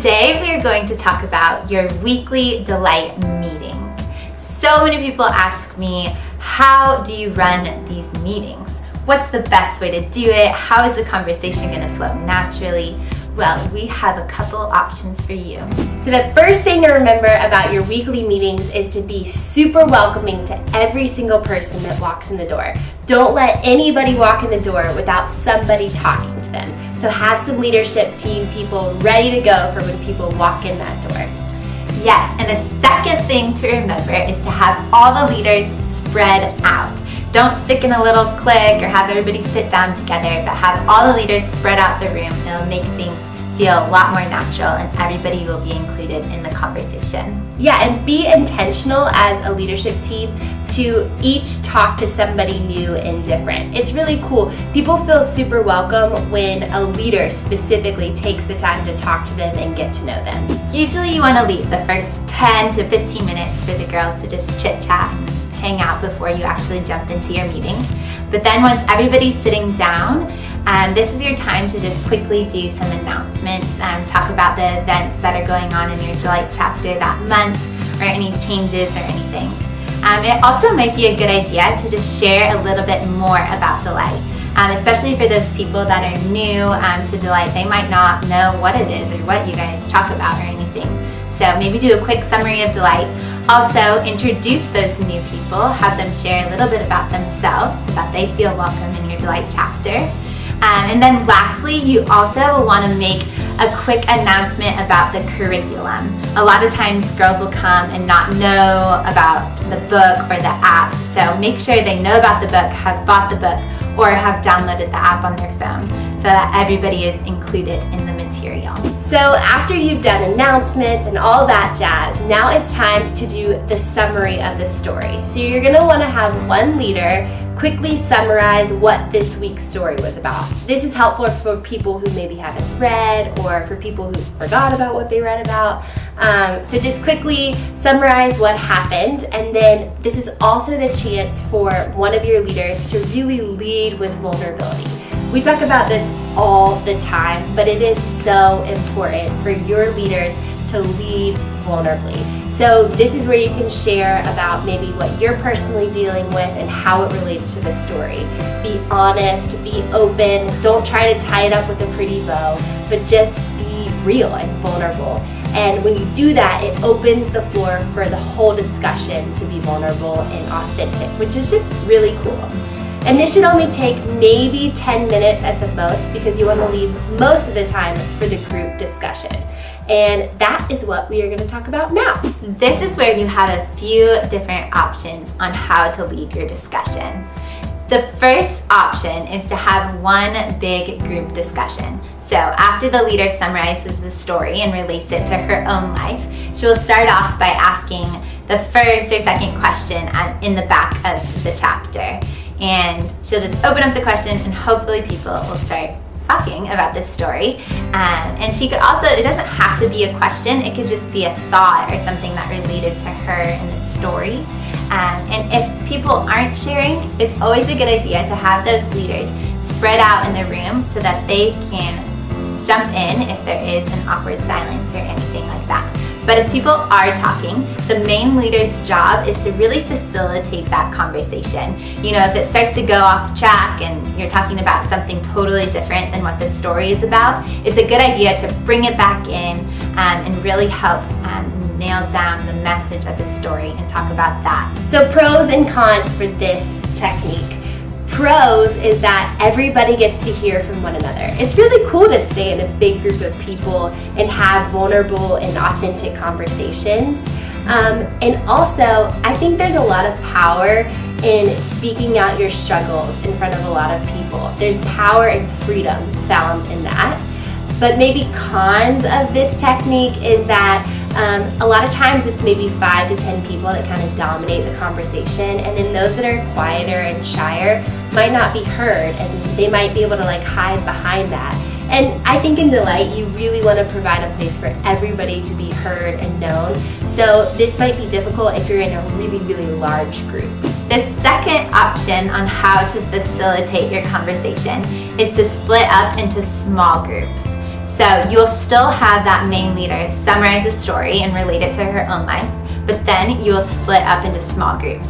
today we are going to talk about your weekly Delight meeting. So many people ask me, how do you run these meetings? What's the best way to do it? How is the conversation going to flow naturally? Well, we have a couple options for you. So the first thing to remember about your weekly meetings is to be super welcoming to every single person that walks in the door. Don't let anybody walk in the door without somebody talking to them. So have some leadership team people ready to go for when people walk in that door. Yes, and the second thing to remember is to have all the leaders spread out. Don't stick in a little clique or have everybody sit down together, but have all the leaders spread out the room. It'll make things feel a lot more natural and everybody will be included in the conversation. Yeah, and be intentional as a leadership team to each talk to somebody new and different. It's really cool. People feel super welcome when a leader specifically takes the time to talk to them and get to know them. Usually you want to leave the first 10 to 15 minutes for the girls to just chit chat, hang out before you actually jump into your meeting. But then once everybody's sitting down, this is your time to just quickly do some announcements and talk about the events that are going on in your Delight chapter that month or any changes or anything. It also might be a good idea to just share a little bit more about Delight, especially for those people that are new to Delight. They might not know what it is or what you guys talk about or anything. So maybe do a quick summary of Delight. Also, introduce those new people, have them share a little bit about themselves so that they feel welcome in your Delight chapter. And then lastly, you also want to make a quick announcement about the curriculum. A lot of times girls will come and not know about the book or the app, so make sure they know about the book, have bought the book, or have downloaded the app on their phone so that everybody is included in the material. So after you've done announcements and all that jazz, now it's time to do the summary of the story. So you're going to want to have one leader quickly summarize what this week's story was about. This is helpful for people who maybe haven't read or for people who forgot about what they read about. So just quickly summarize what happened, and then this is also the chance for one of your leaders to really lead with vulnerability. We talk about this all the time, but it is so important for your leaders to lead vulnerably. So this is where you can share about maybe what you're personally dealing with and how it relates to the story. Be honest, be open, don't try to tie it up with a pretty bow, but just be real and vulnerable. And when you do that, it opens the floor for the whole discussion to be vulnerable and authentic, which is just really cool. And this should only take maybe 10 minutes at the most because you want to leave most of the time for the group discussion. And that is what we are going to talk about now. This is where you have a few different options on how to lead your discussion. The first option is to have one big group discussion. So after the leader summarizes the story and relates it to her own life, she will start off by asking the first or second question in the back of the chapter. And she'll just open up the question and hopefully people will start talking about this story. And she could also, it doesn't have to be a question, it could just be a thought or something that related to her in the story. And if people aren't sharing, it's always a good idea to have those leaders spread out in the room so that they can jump in if there is an awkward silence or anything like that. But if people are talking, the main leader's job is to really facilitate that conversation. You know, if it starts to go off track and you're talking about something totally different than what the story is about, it's a good idea to bring it back in and really help nail down the message of the story and talk about that. So pros and cons for this technique. Pros is that everybody gets to hear from one another. It's really cool to stay in a big group of people and have vulnerable and authentic conversations. And also, I think there's a lot of power in speaking out your struggles in front of a lot of people. There's power and freedom found in that. But maybe cons of this technique is that a lot of times it's maybe 5 to 10 people that kind of dominate the conversation, and then those that are quieter and shyer might not be heard, and they might be able to like hide behind that. And I think in Delight, you really want to provide a place for everybody to be heard and known. So this might be difficult if you're in a really, really large group. The second option on how to facilitate your conversation is to split up into small groups. So you'll still have that main leader summarize the story and relate it to her own life, but then you'll split up into small groups.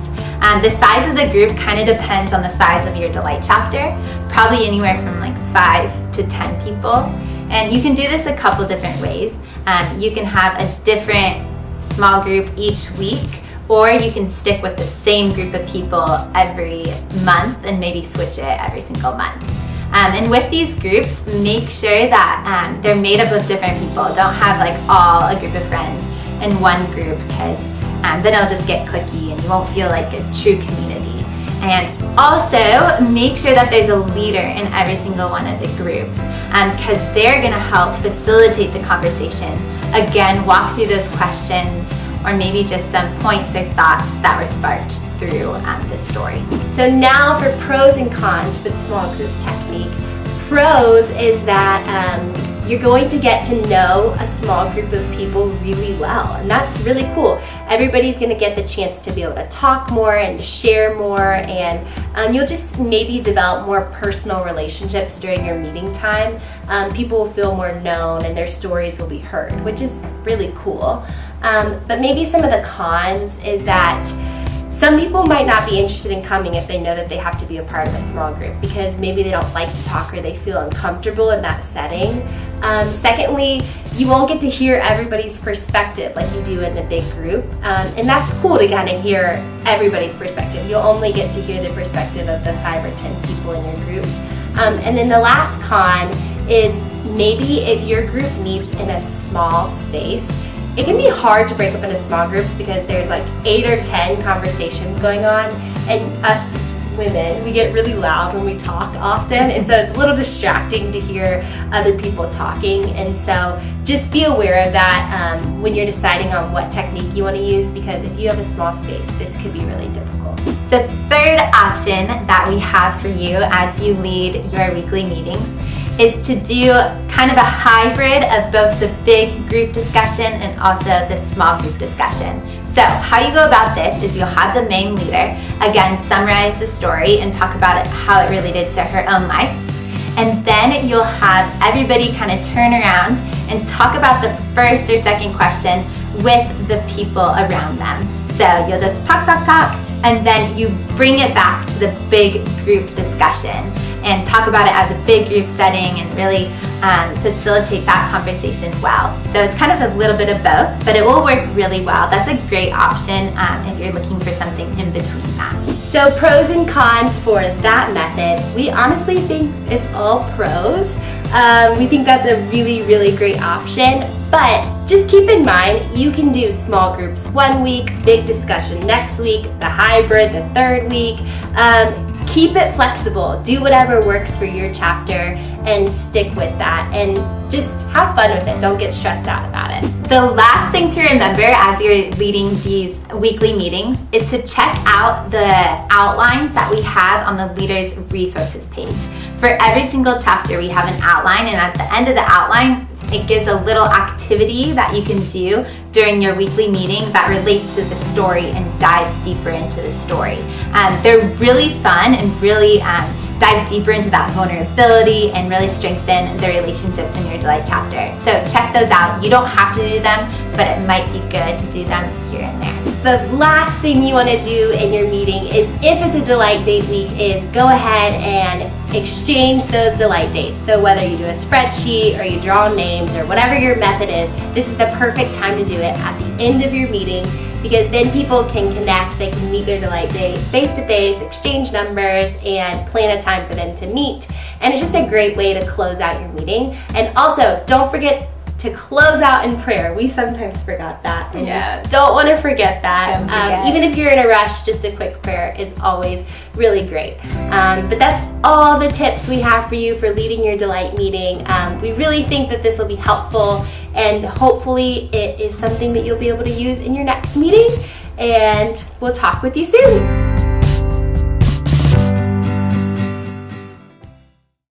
The size of the group kind of depends on the size of your Delight chapter, probably anywhere from like 5 to 10 people. And you can do this a couple different ways. You can have a different small group each week, or you can stick with the same group of people every month and maybe switch it every single month. And with these groups, make sure that they're made up of different people. Don't have like all a group of friends in one group, because then it'll just get cliquey and you won't feel like a true community. And also make sure that there's a leader in every single one of the groups, because they're gonna help facilitate the conversation. Again, walk through those questions, or maybe just some points or thoughts that were sparked through the story. So now for pros and cons with small group technique. Pros is that you're going to get to know a small group of people really well, and that's really cool. Everybody's going to get the chance to be able to talk more and to share more, and you'll just maybe develop more personal relationships during your meeting time. People will feel more known and their stories will be heard, which is really cool. But maybe some of the cons is that some people might not be interested in coming if they know that they have to be a part of a small group, because maybe they don't like to talk or they feel uncomfortable in that setting. Secondly, you won't get to hear everybody's perspective like you do in the big group, and that's cool to kind of hear everybody's perspective. You'll only get to hear the perspective of the 5 or 10 people in your group. And then the last con is maybe if your group meets in a small space, it can be hard to break up into small groups because there's like 8 or 10 conversations going on, and us women, we get really loud when we talk often, and so it's a little distracting to hear other people talking. And so just be aware of that when you're deciding on what technique you want to use, because if you have a small space, this could be really difficult. The third option that we have for you as you lead your weekly meetings is to do kind of a hybrid of both the big group discussion and also the small group discussion. So how you go about this is you'll have the main leader, again, summarize the story and talk about it, how it related to her own life. And then you'll have everybody kind of turn around and talk about the first or second question with the people around them. So you'll just talk, and then you bring it back to the big group discussion and talk about it as a big group setting and really facilitate that conversation well. So it's kind of a little bit of both, but it will work really well. That's a great option if you're looking for something in between that. So pros and cons for that method. We honestly think it's all pros. We think that's a really, really great option, but just keep in mind, you can do small groups one week, big discussion next week, the hybrid the third week. Keep it flexible. Do whatever works for your chapter and stick with that, and just have fun with it. Don't get stressed out about it. The last thing to remember as you're leading these weekly meetings is to check out the outlines that we have on the Leaders Resources page. For every single chapter, we have an outline, and at the end of the outline, it gives a little activity that you can do during your weekly meeting that relates to the story and dives deeper into the story. They're really fun and really dive deeper into that vulnerability and really strengthen the relationships in your Delight chapter. So check those out. You don't have to do them, but it might be good to do them here and there. The last thing you want to do in your meeting is, if it's a Delight Date week, is go ahead and exchange those Delight dates. So whether you do a spreadsheet or you draw names or whatever your method is, this is the perfect time to do it at the end of your meeting, because then people can connect, they can meet their Delight Date face-to-face, exchange numbers, and plan a time for them to meet. And it's just a great way to close out your meeting. And also, don't forget to close out in prayer. We sometimes forgot that. And don't want to forget that. Even if you're in a rush, just a quick prayer is always really great. But that's all the tips we have for you for leading your Delight meeting. We really think that this will be helpful, and hopefully it is something that you'll be able to use in your next meeting. And we'll talk with you soon.